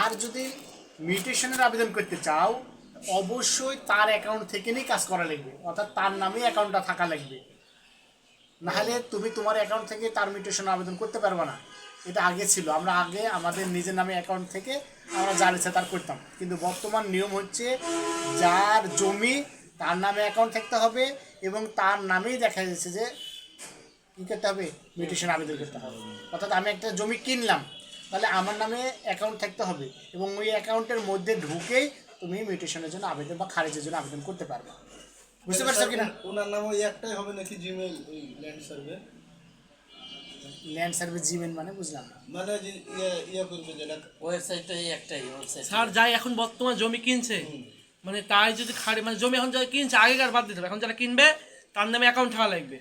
আর যদি মিউটেশনের আবেদন করতে চাও অবশ্যই তার অ্যাকাউন্ট থেকে নিয়ে কাজ করা লাগবে, অর্থাৎ তার নামে অ্যাকাউন্টটা থাকা লাগবে, নাহলে তুমি তোমার অ্যাকাউন্ট থেকে তার মিউটেশন আবেদন করতে পারবে না। এটা আগে ছিল, আমরা আগে আমাদের নিজের নামে অ্যাকাউন্ট থেকে আমরা যার ইচ্ছা তার করতাম, কিন্তু বর্তমান নিয়ম হচ্ছে যার জমি তার নামে অ্যাকাউন্ট থাকতে হবে এবং তার নামেই দেখা যাচ্ছে যে কী করতে হবে, মিউটেশন আবেদন করতে হবে। অর্থাৎ আমি একটা জমি কিনলাম, তাহলে আমার নামে অ্যাকাউন্ট থাকতে হবে এবং ওই অ্যাকাউন্টের মধ্যে ঢুকেই তুমি মিউটেশনের জন্য আবেদন বা খারিজের জন্য আবেদন করতে পারবে। বুঝতে পারছো কিনা? ওনার নাম ওই একটাই হবে নাকি জিমেল ওই land survey? Land survey Gmail মানে বুঝলাম না। মানে যে ইয়া করবে যেটা ওয়েবসাইটটা এই একটাই ওয়েবসাইট। স্যার যাই এখন বর্তমান জমি কিনছে, মানে তাই যদি মানে জমি এখন যারা কিনছে আগেকার বাদ দিতে হবে, এখন যারা কিনবে তার নামে অ্যাকাউন্ট থাকা লাগবে,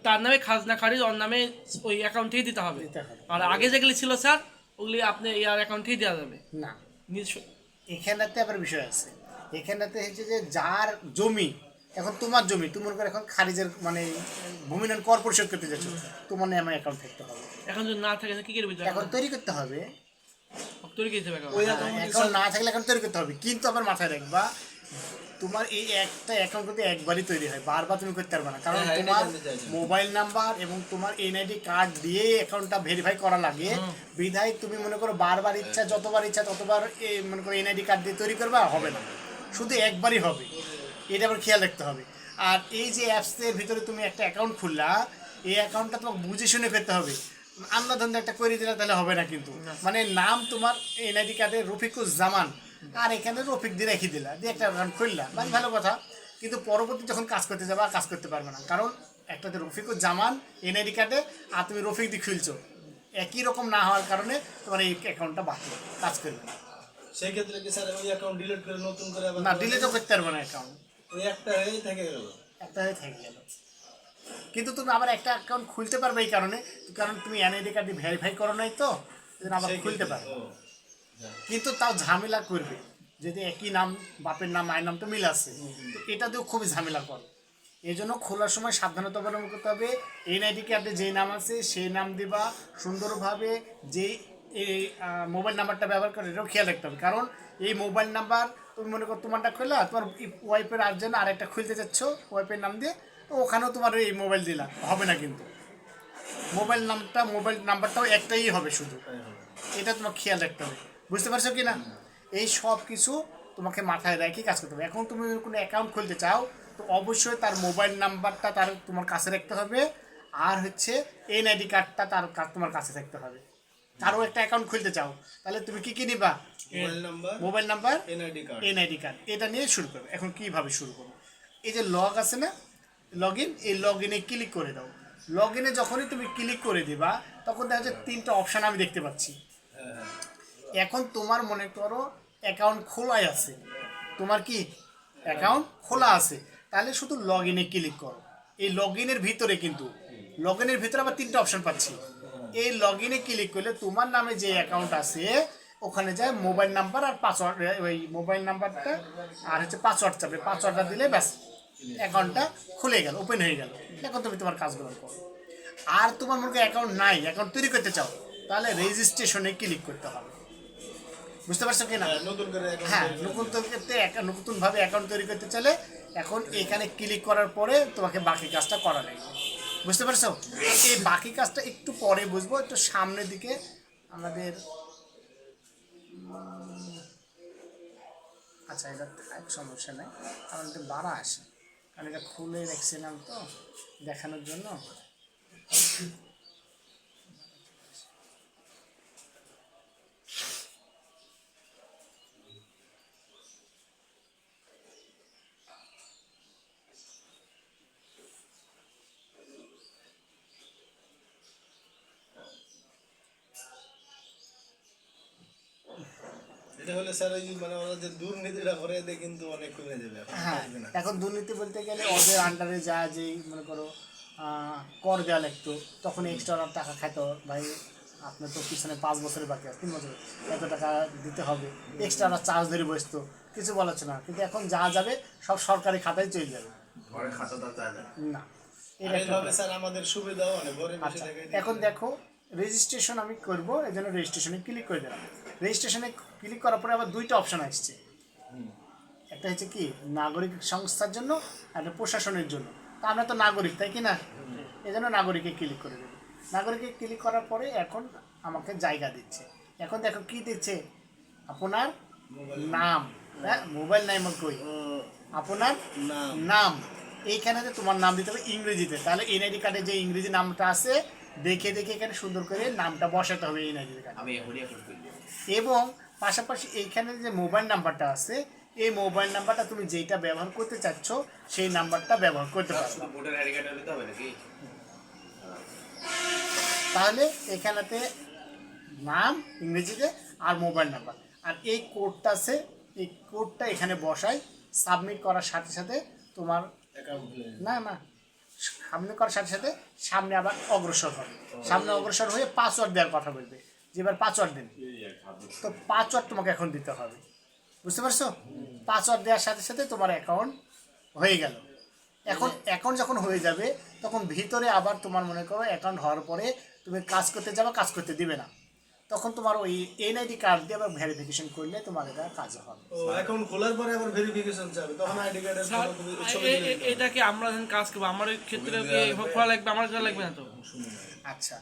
তার নামে খাজনা খারিজ ওর নামে ওই অ্যাকাউন্টেই দিতে হবে। আর আগে যেগুলি ছিল স্যার ওগুলি আপনি ইয়ার অ্যাকাউন্টেই দেওয়া যাবে না, নিজস্ব। এখানটাতে আবার বিষয় আছে, এখানটাতে হচ্ছে যে যার জমি, এখন তোমার জমি, তুমি মনে করো এখন খারিজের মানে ভূমি উন্নয়ন কর পরিশোধ করতে যাচ্ছ, তোমার নামে অ্যাকাউন্ট থাকতে হবে। এখন যদি না থাকে কি করবে? এখন তৈরি করতে হবে, তৈরি করতে হবে ওই অ্যাকাউন্ট না থাকলে এখন তৈরি করতে হবে, কিন্তু আবার মাথায় রাখবা তোমার এই একটা অ্যাকাউন্ট কিন্তু একবারই তৈরি হয়, বারবার তুমি করতে পারবে না, কারণ হ্যাঁ, তোমার এটা জানতে চাইছিলাম। মোবাইল নাম্বার এবং তোমার এনআইডি কার্ড দিয়ে অ্যাকাউন্টটা ভেরিফাই করা লাগে। বিধায় তুমি মনে করো বারবার ইচ্ছা, যতবার ইচ্ছা ততবার মনে করো এনআইডি কার্ড দিয়ে তৈরি করবা, হবে না, শুধু একবারই হবে, এটা আবার খেয়াল রাখতে হবে। আর এই যে অ্যাপসের ভিতরে তুমি একটা অ্যাকাউন্ট খুললা, এই অ্যাকাউন্টটা তোমাকে বুঝে শুনে করতে হবে, আন্না ধন্দা একটা করে দিলে তাহলে হবে না কিন্তু। মানে নাম তোমার এনআইডি কার্ডে রফিকুজ্জামান, আর এখানে রফিক দিয়ে রেখে দিলা, দিয়ে একটা অ্যাকাউন্ট খুললা, মানে ভালো কথা, কিন্তু পরবর্তী যখন কাজ করতে যাবা কাজ করতে পারবে না, কারণ একটাতে রফিকুজ্জামান এনআইডি কার্ডে আর তুমি রফিক দিয়ে খুলছো, একই রকম না হওয়ার কারণে তোমার এই অ্যাকাউন্টটা বাতিল, কাজ করবে না। সেই ক্ষেত্রে কি স্যার ওই অ্যাকাউন্ট ডিলিট করে নতুন করে আবার না, ডিলিটও করতে পারবে না, অ্যাকাউন্ট ওই একটা হয়েই থেকে গেল? একটা হয়ে থেকে গেল, কিন্তু তুমি আবার একটা অ্যাকাউন্ট খুলতে পারবে এই কারণে, কারণ তুমি এনআইডি কার্ড দিয়ে ভেরিফাই করো নাই তো, এই জন্য আবার খুলতে পারবে, কিন্তু তাও ঝামেলা করবে, যদি একই নাম, বাপের নাম মায়ের নাম তো মিল আছে, তো এটা দিয়েও খুবই ঝামেলা করে। এই জন্য খোলার সময় সাবধানতা অবলম্বন করতে হবে, এনআইডি কার্ডে যেই নাম আছে সেই নাম দিবা সুন্দরভাবে, যেই এই মোবাইল নাম্বারটা ব্যবহার করে এটাও খেয়াল রাখতে হবে, কারণ এই মোবাইল নাম্বার তুমি মনে করো তোমারটা খুললা, তোমার ওয়াইফের আর জন্য আরেকটা খুলতে চাচ্ছ ওয়াইফের নাম দিয়ে, তো ওখানেও তোমার এই মোবাইল দিলা, হবে না কিন্তু, মোবাইল নাম্বারটাও একটাই হবে শুধু, এটা তোমাকে খেয়াল রাখতে হবে। বুঝতে পারছো কি না? এই সব কিছু তোমাকে মাথায় রেখে কাজ করতে হবে। এখন তুমি কোনো অ্যাকাউন্ট খুলতে চাও তো অবশ্যই তার মোবাইল নাম্বারটা তোমার কাছে রাখতে হবে, আর হচ্ছে এনআইডি কার্ডটা তোমার কাছে থাকতে হবে। কারো একটা অ্যাকাউন্ট খুলতে চাও তাহলে তুমি কি নিবা? মোবাইল নাম্বার, এনআইডি কার্ড, এটা নিয়ে শুরু করবে। এখন কীভাবে শুরু করবো? এই যে লগ আছে না, লগ ইন, এই লগ ইনে ক্লিক করে দাও। লগ ইনে যখনই তুমি ক্লিক করে দিবা তখন দেখা যাচ্ছে 3টা অপশান আমি দেখতে পাচ্ছি। এখন তোমার মনে করো অ্যাকাউন্ট খোলাই আছে, তোমার কি অ্যাকাউন্ট খোলা আছে, তাহলে শুধু লগ ইনে ক্লিক করো। এই লগ ইনের ভিতরে কিন্তু লগ ইনের ভিতরে আবার 3টা অপশান পাচ্ছি। এই লগ ইনে ক্লিক করলে তোমার নামে যে অ্যাকাউন্ট আছে ওখানে যায় মোবাইল নাম্বার আর পাসওয়ার্ড, ওই মোবাইল নাম্বারটা আর হচ্ছে পাসওয়ার্ড চাপে, পাসওয়ার্ডটা দিলে ব্যাস অ্যাকাউন্টটা খুলে গেল, ওপেন হয়ে গেল। এখন তুমি তোমার কাজগুলো করো। আর তোমার মনে করো অ্যাকাউন্ট নাই, অ্যাকাউন্ট তৈরি করতে চাও, তাহলে রেজিস্ট্রেশনে ক্লিক করতে হবে। বুঝতে পারছো কি না? হ্যাঁ, নতুনভাবে অ্যাকাউন্ট তৈরি করতে চাইলে এখন এখানে ক্লিক করার পরে তোমাকে বাকি কাজটা করা লাগবে। বুঝতে পারছো? এই বাকি কাজটা একটু পরে বুঝবো, একটু সামনের দিকে আমাদের, আচ্ছা এটা থাক, সমস্যা নেই, আমার একটু বাড়া আসে, কারণ এটা খুলে রেখেছিলাম তো দেখানোর জন্য। হলে স্যার ওই মানে ওরা যে দুর্নীতিটা করে দেয় কিন্তু অনেক কমে যাবে। হ্যাঁ, এখন দুর্নীতি বলতে গেলে ওদের আন্ডারে যা যেই মনে করো কর দেওয়া লাগতো, তখন এক্সট্রা টাকা খাইতো, ভাই আপনার তো পিছনে 5 বছরের বাকি আছে, 3 বছর, এত টাকা দিতে হবে, এক্সট্রা চার্জ ধরে বসতো, কিছু বলাচ্ছে না। কিন্তু এখন যা যাবে সব সরকারি খাতায় চলে যাবে, না এটা স্যার আমাদের সুবিধাও অনেক ঘরে বসে থাকে। এখন দেখো রেজিস্ট্রেশন আমি করব, এই জন্য রেজিস্ট্রেশনে ক্লিক করে দিলাম। রেজিস্ট্রেশনে ক্লিক করার পরে আবার দুইটা অপশন আসছে, একটা হচ্ছে কি নাগরিক সংস্থার জন্য, একটা প্রশাসনের জন্য। তা আমরা তো নাগরিক, তাই কি না? এই জন্য নাগরিকে ক্লিক করে দেবো। নাগরিকে ক্লিক করার পরে এখন আমাকে জায়গা দিচ্ছে। এখন দেখো কি দিচ্ছে, আপনার নাম, হ্যাঁ মোবাইল নাম্বার কই, আপনার নাম। নাম, এইখানে তোমার নাম দিতে হবে ইংরেজিতে। তাহলে এনআইডি কার্ডে যে ইংরেজি নামটা আছে দেখে দেখে এখানে সুন্দর করে নামটা বসাতে হবে এনআইডি কার্ডে। আমি এখনই এখন করব। এবং পাশাপাশি এইখানে যে মোবাইল নাম্বারটা আছে, এই মোবাইল নাম্বারটা তুমি যেটা ব্যবহার করতে চাচ্ছ সেই নাম্বারটা ব্যবহার করতে পারবে। শুধু ভোটার আইডি কার্ড হলে তো হবে নাকি? তাহলে এখানেতে নাম ইংরেজিতে আর মোবাইল নাম্বার, আর এই কোডটা আছে, এই কোডটা এখানে বসাই। সাবমিট করার সাথে সাথে তোমার অ্যাকাউন্ট খুলে না না সামনে করার সাথে সাথে সামনে আবার অগ্রসর হবে। সামনে অগ্রসর হয়ে পাসওয়ার্ড দেওয়ার কথা বলবে, যে এবার পাসওয়ার্ড দিন। তো পাসওয়ার্ড তোমাকে এখন দিতে হবে, বুঝতে পারছো? পাসওয়ার্ড দেওয়ার সাথে সাথে তোমার অ্যাকাউন্ট হয়ে গেল। এখন অ্যাকাউন্ট যখন হয়ে যাবে তখন ভিতরে আবার তোমার মনে করো অ্যাকাউন্ট হওয়ার পরে তুমি কাজ করতে যাবে, কাজ করতে দিবে না, তখন তোমার ওই এনআইডি কার্ড দিয়ে আবার ভেরিফিকেশন করলে তোমার এটা কাজ হবে। ও অ্যাকাউন্ট খোলার পরে আবার ভেরিফিকেশন চাবে, তখন আইডি কার্ডের স্যার, ছবি দিলে দিতে হবে। এটা কি আমরা যখন কাজ করবো আমার ওই ক্ষেত্রে কি খোলা লাগবে, আমার খোলা লাগবে না তো? আচ্ছা,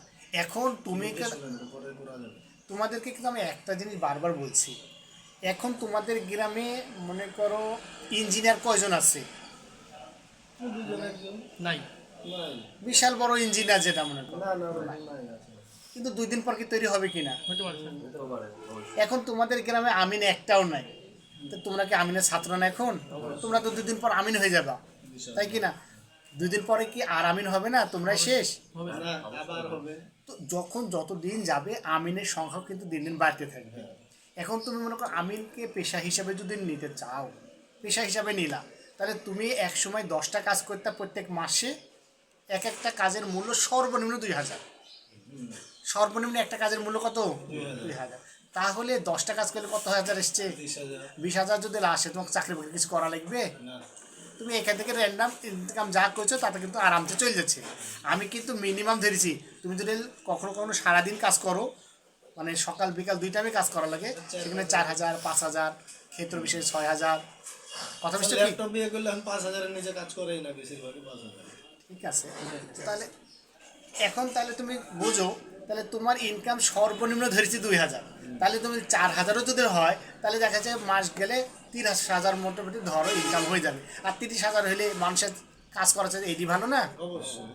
এখন তুমি পরে করা যাবে। তোমাদেরকে কিন্তু আমি একটা জিনিস বারবার বলছি, এখন তোমাদের গ্রামে মনে করো ইঞ্জিনিয়ার কয়জন আছে? দুজন একজন নাই। নাই। বিশাল বড় ইঞ্জিনিয়ার যেটা মনে করো, না না নাই আছে। কিন্তু 2 দিন পর কি তৈরি হবে কিনা? হতে পারে স্যার। হতেও পারে অবশ্যই। এখন তোমাদের গ্রামে আমিন একটাও নাই, তো তোমরা কি আমিনের ছাত্র না? এখন তোমরা তো 2 দিন পর আমিন হয়ে যাবা, তাই কি না? 2 দিন পরে কি আর আমিন হবে না? তোমরাই শেষ। হবে। না আবার হবে। তো যখন যত দিন যাবে আমিনের সংখ্যা কিন্তু দিন দিন বাড়তে থাকবে। এখন তুমি মনে করো আমিনকে পেশা হিসাবে যদি নিতে চাও, পেশা হিসাবে নিলা, তাহলে তুমি এক সময় 10টা কাজ করতে, প্রত্যেক মাসে এক একটা কাজের মূল্য সর্বনিম্ন 2000। সর্বনিম্ন একটা কাজের মূল্য কত? 2000। তাহলে 10টা কাজ করলে কত হাজার এসছে? 30,000। 20,000 যদি আসে, তোমাকে চাকরি বাকরি কিছু করা লাগবে? না তুমি এখান থেকে র্যান্ডাম ইনকাম যা করছো তাতে কিন্তু আরামসে চলে যাচ্ছে। আমি কিন্তু মিনিমাম ধরেছি, তুমি যদি কখনো কখনো সারাদিন কাজ করো, মানে সকাল বিকাল 2 টাইমে কাজ করা লাগে, সেখানে 4,000, 5,000, ক্ষেত্র বিশেষে 6,000। কথা বুঝছো কি? ল্যাপটপ বিয়ে করলে এখন 5,000 এর নিচে কাজ করেই না, বেশিরভাগই 5,000। ঠিক আছে, তাহলে এখন তাহলে তুমি বোঝো, তাহলে তোমার ইনকাম সর্বনিম্ন ধরেছি 2,000, তাহলে তুমি 4,000ও যদি হয় তাহলে দেখা যায় মাস গেলে 30,000 মোটামুটি ধরো ইনকাম হয়ে যাবে। আর 30,000 হলে মানুষের কাজ করা চাই, এটি ভালো না? অবশ্যই।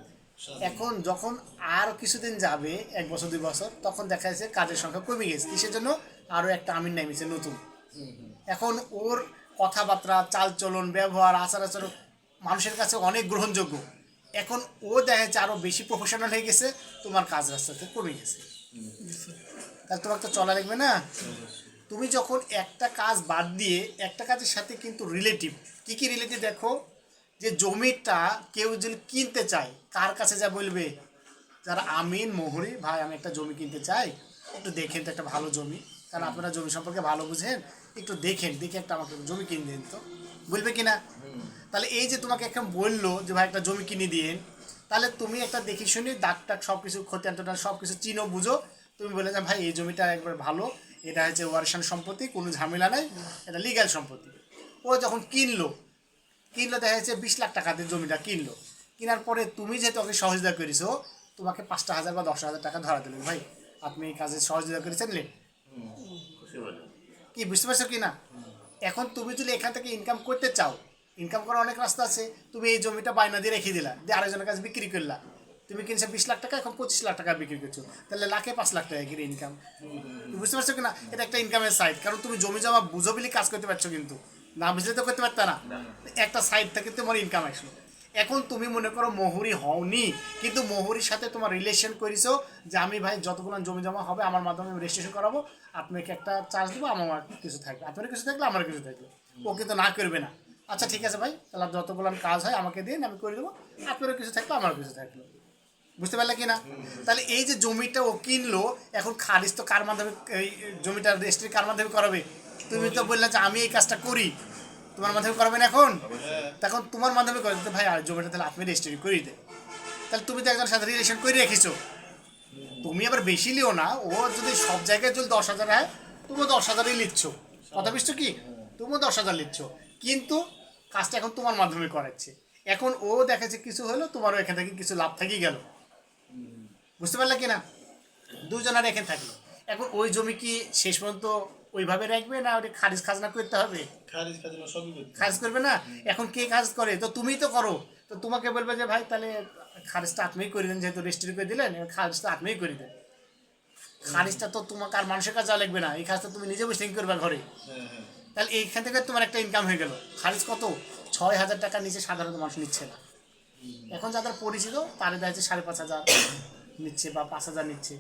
এখন যখন আর কিছুদিন যাবে, 1 বছর 2 বছর, তখন দেখা যাচ্ছে কাজের সংখ্যা কমে গেছে। কিসের জন্য? আরও একটা আমিন নেমেছে নতুন। এখন ওর কথাবার্তা, চালচলন, ব্যবহার, আচার আচরণ মানুষের কাছে অনেক গ্রহণযোগ্য। এখন ও দেখা যাচ্ছে আরও বেশি প্রফেশনাল হয়ে গেছে, তোমার কাজ রাস্তাতে কমে গেছে, তাহলে তোমার তো চলা লাগবে না? তুমি যখন একটা কাজ বাদ দিয়ে একটা কাজের সাথে কিন্তু রিলেটিভ, কী কী রিলেটিভ দেখো, যে জমিটা কেউ যদি কিনতে চায় কার কাছে যা বলবে? যারা আমিন, মোহরি, ভাই আমি একটা জমি কিনতে চাই, একটু দেখেন তো একটা ভালো জমি, কারণ আপনারা জমি সম্পর্কে ভালো বুঝেন, একটু দেখেন, দেখে একটা আমাকে জমি কিনে দিন তো, বলবে কি না? তাহলে এই যে তোমাকে এখন বললো যে ভাই একটা জমি কিনে দিন, তাহলে তুমি একটা দেখে শুনি দাগ টাক সব কিছু খতিয়ান সব কিছু চিনো বুঝো, তুমি বলে যে ভাই এই জমিটা একবার ভালো, এটা হচ্ছে ওয়ারিশান সম্পত্তি, কোনো ঝামেলা নাই, এটা লিগ্যাল সম্পত্তি। ও যখন কিনলো দেখা যাচ্ছে 20 লাখ টাকা দিয়ে জমিটা কিনলো, কেনার পরে তুমি যেহেতু ওকে সহযোগিতা করেছো, তোমাকে 5,000 বা 10,000 টাকা ধরা দিলেন, ভাই আপনি এই কাজে সহযোগিতা করেছেন, লে কি বুঝতে পারছো কি না? এখন তুমি যদি এখান থেকে ইনকাম করতে চাও, ইনকাম করার অনেক রাস্তা আছে। তুমি এই জমিটা বায়না দিয়ে রেখে দিলা, দিয়ে আরেকজনের কাছে বিক্রি করলা, তুমি কিনছো 20 লাখ টাকা, এখন 25 লাখ টাকা বিক্রি করছো, তাহলে লাখে 5 লাখ টাকা কিনে ইনকাম। বুঝতে পারছো কিনা? এটা একটা ইনকামের সাইড, কারণ তুমি জমি জমা বুঝো বলে কাজ করতে পারছো, কিন্তু না বুঝলে তো করতে পারতা না। একটা সাইড থেকে তোমার ইনকাম আসলো। এখন তুমি মনে করো মোহরি হওনি, কিন্তু মোহরির সাথে তোমার রিলেশন করেছো যে আমি ভাই যতগুলো জমি জমা হবে আমার মাধ্যমে আমি রেজিস্ট্রেশন করাবো, আপনাকে একটা চার্জ দেবো, আমার কিছু থাকবে, আপনার কিছু থাকলে আমার কিছু থাকবে। ও কিন্তু না করবে না, আচ্ছা ঠিক আছে ভাই, তাহলে যতগুলো কাজ হয় আমাকে দিন, আমি করে দেবো, আপনারও কিছু থাকলো আমার কিছু থাকলো। বুঝতে পারলে কি না? তাহলে এই যে জমিটা ও কিনলো, এখন খারিজ তো কার মাধ্যমে, এই জমিটার রেজিস্ট্রি কার মাধ্যমে করাবে? তুমি তো বললে যে আমি এই কাজটা করি, তোমার মাধ্যমে করাবেন এখন, তখন তোমার মাধ্যমে করে দিতে ভাই, আর জমিটা তাহলে আপনি রেজিস্ট্রি করিয়ে দেন, তাহলে তুমি তো একজনের সাথে রিলেশন করে রেখেছো, তুমি আবার বেশি লিও না, ও যদি সব জায়গায় যদি 10,000 হয় তুমিও 10,000ই লিখছ, কথা বুঝছো কি, তুমিও 10,000 লিখছ, কিন্তু কাজটা এখন তোমার মাধ্যমে করাচ্ছে। এখন ও দেখেছে কিছু হলো, তোমারও এখান থেকে কিছু লাভ থেকেই গেল, বুঝতে পারলে কি না, দুজনের এখানে থাকলো। এখন ওই জমি কি শেষ পর্যন্ত ওইভাবে রাখবে না ওটা খারিজ খাজনা করতে হবে? খারিজ খাজনা সবই করতে হবে। খারিজ করবে না, এখন কে কাজ করে, তো তুমিই তো করো, তো তোমাকে বলবে যে ভাই তাহলে খারিজটা আপনিই করে দেন, যেহেতু রেজিস্ট্রি করে দিলেন এবার খারিজটা আপনিই করে দেন। খারিজটা তো তোমাকে আর মানুষের কাছে যাওয়া লাগবে না, এই কাজটা তুমি নিজে বসে করবে ঘরে, হ্যাঁ হ্যাঁ তাহলে এইখান থেকে তোমার একটা ইনকাম হয়ে গেল। খারিজ কত? 6,000 টাকার নিচে সাধারণত মানুষ নিচ্ছে না। এখন যাদের পরিচিত তাদের দেখা যাচ্ছে 5,500 নিচ্ছে বা 5,000 নিচ্ছে,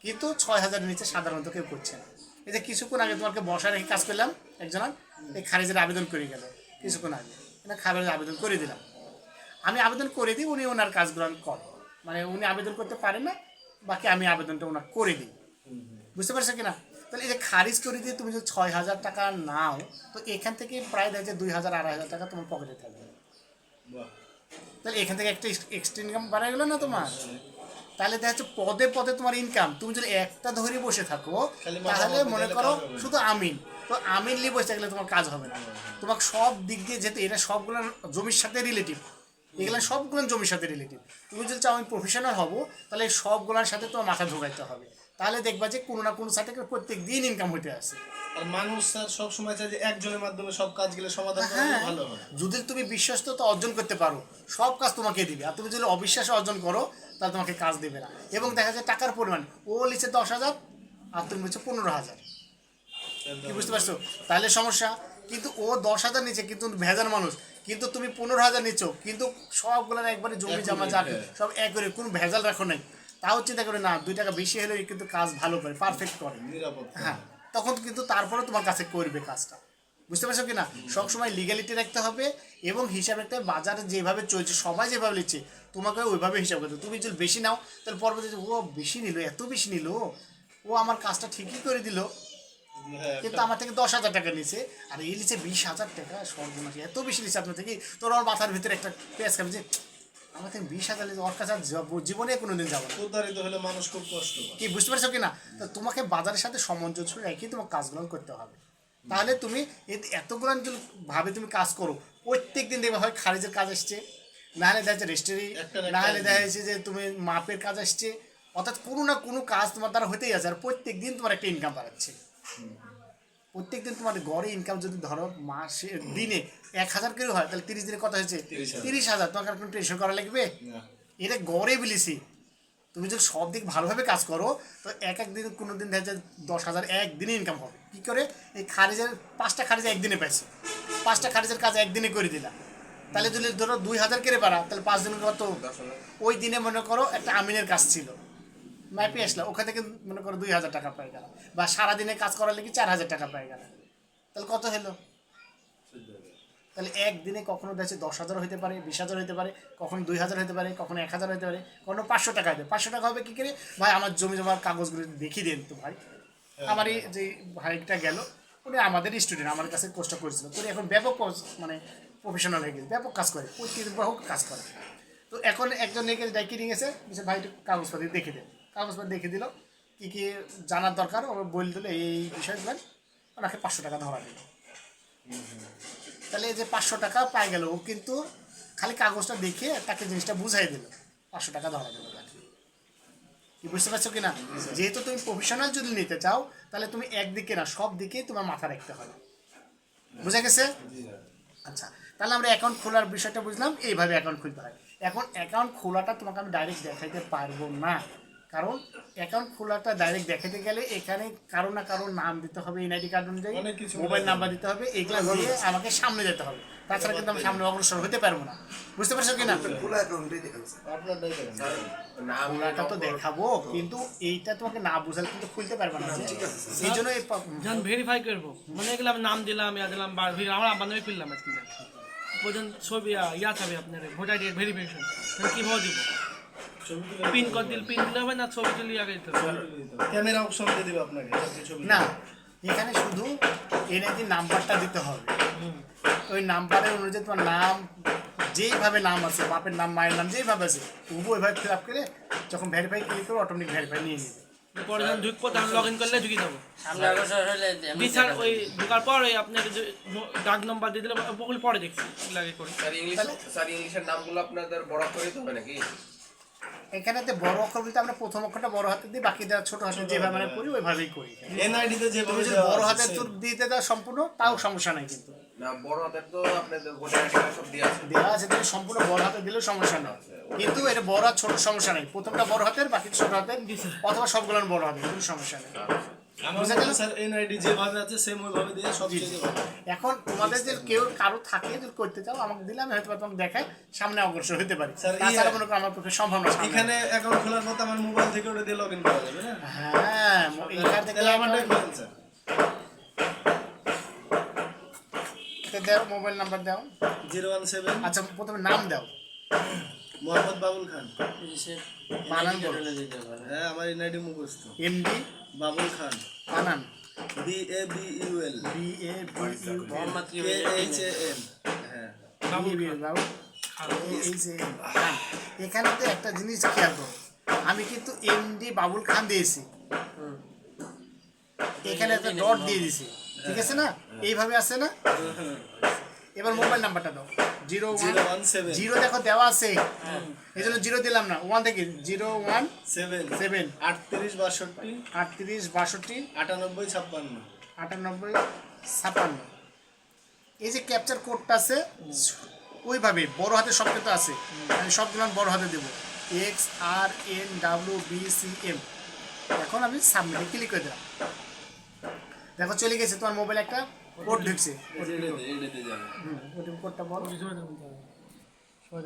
কিন্তু 6,000 নিচে সাধারণত কেউ করছে না। এই যে কিছুক্ষণ আগে তোমাকে বসা রেখে কাজ করলাম, একজনের এই খারিজের আবেদন করে গেল কিছুক্ষণ আগে, খারিজের আবেদন করে দিলাম, আমি আবেদন করে দিই, উনি ওনার কাজগুলো করেন, মানে উনি আবেদন করতে পারেন না, বাকি আমি আবেদনটা ওনার করে দিই, বুঝতে পারছো কিনা। তাহলে এই যে খারিজ করে দিয়ে তুমি যদি 6,000 টাকা নাও, তো এখান থেকে প্রায় দেখা যায় 2,000 2,500 টাকা তোমার পকেটে থাকবে। বাহ তাহলে এখান থেকে একটা এক্সট্রা ইনকাম বাড়া গেলো না তোমার। তাহলে দেখা যাচ্ছে পদে পদে তোমার ইনকাম। তুমি যদি একটা ধরে বসে থাকো খালি মাথা তাহলে মাথা মনে দিলে করো কাজ হবে না। শুধু আমিন, তো আমিন নিয়ে বসে থাকলে তোমার কাজ হবে না। তোমাকে সব দিক দিয়ে যেতে, এটা সবগুলো জমির সাথে রিলেটিভ, এগুলো সবগুলো জমির সাথে রিলেটিভ। তুমি যদি চাও আমি প্রফেশনাল হবো, তাহলে এই সবগুলোর সাথে তোমার মাথা ঢোকাইতে হবে, তাহলে দেখবা যে কোনো না কোনো সাথে প্রত্যেক দিন ইনকাম হইতে আসে। আর মানুষ স্যার সবসময় চায় যে একজনের মাধ্যমে সব কাজগুলো সমাধান করা হ্যাঁ, ভালো হয়। যদি তুমি বিশ্বস্ততা অর্জন করতে পারো সব কাজ তোমাকে দিবে, আর তুমি যদি অবিশ্বাস অর্জন করো তাহলে তোমাকে কাজ দেবে না। এবং দেখা যায় টাকার পরিমাণ, ও লিখছে 10,000 আর তুমি বলছো 15,000, কি বুঝতে পারছো, তাহলে সমস্যা। কিন্তু ও 10,000 নিচ্ছে কিন্তু ভেজাল মানুষ, কিন্তু তুমি 15,000 নিচ্ছ, কিন্তু সবগুলোর একবারে জমি জমা যা সব এক করে, কোনো ভেজাল রাখো নাই, তাও চিন্তা করে না 2 টাকা বেশি হলে কিন্তু কাজ ভালো করে, পারফেক্ট করে। নিরাপদ। হ্যাঁ, তখন কিন্তু তারপরে তোমার কাছে করবে কাজটা, বুঝতে পারছো কি না। সবসময় লিগ্যালিটি রাখতে হবে এবং হিসাব রাখতে হবে। বাজারে যেভাবে চলছে সবাই যেভাবে নিচ্ছে তোমাকে ওইভাবে হিসাব করতে হবে। তুমি যদি বেশি নাও তাহলে পরবর্তীতে ও বেশি নিল, এত বেশি নিল, ও আমার কাজটা ঠিকই করে দিল, হ্যাঁ কিন্তু আমার থেকে 10,000 টাকা নিছে, আর এই নিচে 20,000 টাকা, সর্বনাশ এত বেশি নিচ্ছে আপনার থেকে। তোর আমার মাথার ভিতরে একটা পেঁয়াজ খাবে যে আমার থেকে 20,000 নিচ্ছে, ওর কাছে আর জীবনে কোনোদিন যাবো না। প্রতারিত হলে মানুষ খুব কষ্ট পায়। কি বুঝতে পারছো কি না। তো তোমাকে বাজারের সাথে সামঞ্জস্য রেখে তোমার কাজগুলো করতে হবে, তাহলে তুমি এতগুলো যদি ভাবে তুমি কাজ করো, প্রত্যেক দিন দেখবে হয় খারিজের কাজ আসছে, না হলে দেখা যাচ্ছে রেজিস্ট্রি, একটা না না একটা হলে দেখা যাচ্ছে যে তুমি মাপের কাজ আসছে, অর্থাৎ কোনো না কোনো কাজ তোমার দ্বারা হতেই আছে, আর প্রত্যেক দিন তোমার একটা ইনকাম বাড়াচ্ছে। প্রত্যেক দিন তোমার গড়ে ইনকাম যদি ধরো মাসে দিনে 1,000 করে হয়, তাহলে 30 দিনে কত হয়েছে? 30,000। তোমাকে আর কোনো টেনশন করা লাগবে, না। এটা গড়ে বিলিছি। তুমি যদি সব দিক ভালোভাবে কাজ করো তো এক দিন কোনো দিন দেখা যায় 10,000 একদিনে ইনকাম হবে। কী করে? এই খারিজের 5টা খারিজ একদিনে পাইছে, 5টা খারিজের কাজ একদিনে করে দিলাম, তাহলে যদি ধরো 2,000 করে পারা, তাহলে 5 দিন কত? ওই দিনে মনে করো একটা আমিনের কাজ ছিল, মাইপে আসলো, ওখান থেকে মনে করো 2,000 টাকা পাই গেল, বা সারাদিনে কাজ করার লেগে 4,000 টাকা পাই গেল, তাহলে কত হলো? তাহলে একদিনে কখনো দেখছে 10,000 হতে পারে, 20,000 হতে পারে, কখনো 2,000 হতে পারে, কখনো 1,000 হতে পারে, কখনো 500 টাকা হবে। 500 টাকা হবে কী করে? ভাই আমার জমি জমার কাগজগুলো দেখিয়ে দেন তো ভাই। আমার এই যে ভাইটা গেল, উনি আমাদের স্টুডেন্ট, আমার কাছে কোর্সটা করেছিল, উনি এখন ব্যাপক মানে প্রফেশনাল হয়ে গেছে, ব্যাপক কাজ করে, প্রতিদিন বহুত কাজ করে। তো এখন একজন নেকে ডাইকে নিয়ে গেছে, ভাই একটু কাগজপাতি দেখে দেন, কাগজপাতি দেখে দিল, কী কী জানার দরকার ও বলে দিল, এই বিষয় দেবেন, ওনাকে 500 টাকা ধরা দিল। তাহলে এই যে 500 টাকা পাই গেল, ও কিন্তু খালি কাগজটা দেখে তাকে জিনিসটা বুঝাই দিল, 500 টাকা ধরা দিল তাকে। কি বুঝতে পারছো কিনা? যেহেতু তুমি প্রফেশনাল যদি নিতে চাও, তাহলে তুমি একদিকে না সব দিকেই তোমার মাথা রাখতে হবে, বুঝা গেছে? আচ্ছা, তাহলে আমরা অ্যাকাউন্ট খোলার বিষয়টা বুঝলাম, এইভাবে অ্যাকাউন্ট খুলতে হয়। এখন অ্যাকাউন্ট খোলাটা তোমাকে আমি ডাইরেক্ট দেখাইতে পারবো না, কারণ অ্যাকাউন্ট খোলাটা ডাইরেক্ট দেখাতে গেলে এখানে কারো না কারো নাম দিতে হবে, এনআইডি কার্ড অনুযায়ী অনেক কিছু মোবাইল নাম্বার দিতে হবে, এগুলো দিয়ে আমাকে সামনে যেতে হবে, তাছাড়া কিন্তু আমি সামনে অগ্রসর হতে পারবো না, বুঝতে পারছো কিনা? আপনারটাই দেখেন। খোলাটা তো দেখাবো, কিন্তু এইটা তোমাকে না বুঝালে কিন্তু খুলতে পারবে না, এই জন্য যখন ভেরিফাই করবো, মানে এগুলো আমি নাম দিলাম, ইয়া দিলাম, আমার আব্বার নামে খুললাম আজকে, পর্যন্ত ছবি ইয়া থাকবে আপনার ভোটার আইডি ভেরিফিকেশন, তাহলে কীভাবে দিব? ছবি তুলে পিন কোড দিলে পিন দিলে হবে না, ছবি তুলে আগে দিতে হবে? ক্যামেরা অপশন দিয়ে দিবে আপনাকে, আপনি ছবি না, এখানে শুধু এনআইডি নাম্বারটা দিতে হবে, ওই নাম্বারের অনুযায়ী তোমার নাম, যেইভাবে নাম আছে, বাপের নাম, মায়ের নাম যেইভাবে আছে, ওইভাবে ফিল আপ করে যখন ভেরিফাই ক্লিক করে অটোমেটিক ভেরিফাই নিয়ে নেবে। পরে যখন ঢুকবো তখন লগ ইন করলে ঢুকিয়ে দেবো। সামনে বছর হলে বিচার ওই ঢোকার পর ওই আপনাকে যে ডাক নাম্বার দিয়ে দিলে ওগুলো পরে দেখছি লাগে করে। স্যার ইংলিশের নামগুলো আপনাদের বড় করে দিতে হবে নাকি? এখানেতে বড় অক্ষর বলতে আমরা প্রথম অক্ষরটা বড় হাতে দিই, বাকি যা ছোট হাতে যেভাবে মানে করি ওইভাবেই করি। এনআইডি তে তুমি যেভাবে যদি দেওয়া বড় আছে, হাতে তোর দিতে দাও সম্পূর্ণ, তাও সমস্যা নাই, কিন্তু না বড় হাতের তো আপনাদের ভোটার আইডি কার্ড সব দিয়ে আছে। দেওয়া আছে, তুমি সম্পূর্ণ বড় হাতে দিলেও সমস্যা নেই, কিন্তু এটা বড় আর ছোট সমস্যা নেই। প্রথমটা বড় হাতের, বাকি ছোট হাতের, অথবা সবগুলো বড় হাতের, কোনো সমস্যা নেই। আমার বুঝা গেল? মতে স্যার এনআইডি যেভাবে আছে সেম ওইভাবে দিয়ে সবচেয়ে ভালো। এখন তোমাদের যে কেউ কারো থাকে যদি করতে চাও আমাকে দিলে আমি হয়তো বা তোমাকে দেখাই, সামনে অগ্রসর হতে পারি। স্যার, তাছাড়া মনে করো আমার পক্ষে সম্ভব না। এখানে অ্যাকাউন্ট খোলার মতো আমার মোবাইল থেকে ওটা দিয়ে লগইন করা যাবে না? হ্যাঁ, এখান থেকে তাহলে আমারটাই বলেন স্যার। দাও, মোবাইল নাম্বার দাও। 017 আচ্ছা, প্রথমে নাম দাও। মোহাম্মদ বাবুল খান। বানান বলো। হ্যাঁ, আমার এনআইডি মুখস্থ। এমডি বাবুল খান, বানান BABUL BABU মোহাম্মদ কি KHAN। হ্যাঁ, বাবু খান। এখানে তো একটা জিনিস খেয়াল করো, আমি কিন্তু এমডি বাবুল খান দিয়েছি, এখানে একটা ডট দিয়ে দিছি, ঠিক আছে না? এইভাবে আছে না? এবার মোবাইল নাম্বারটা দাও। 017 জিরো দেখো দেওয়া আছে, এই জন্য জিরো দিলাম না, 1 থেকে 017 38 62 38 62 98 56। 98 56। এই যে ক্যাপচার কোডটা আছে ওইভাবে বড় হাতে সব কিন্তু আছে, আমি সবগুলো বড় হাতে দেবো, XRNWBCM। এখন আমি সাবমিটে ক্লিক করে দিলাম, দেখো চলে গেছে, তোমার মোবাইলে একটা কোড ঢুকছে। এটাতে যাবে। ওটিপি কোডটা বলো। সবাই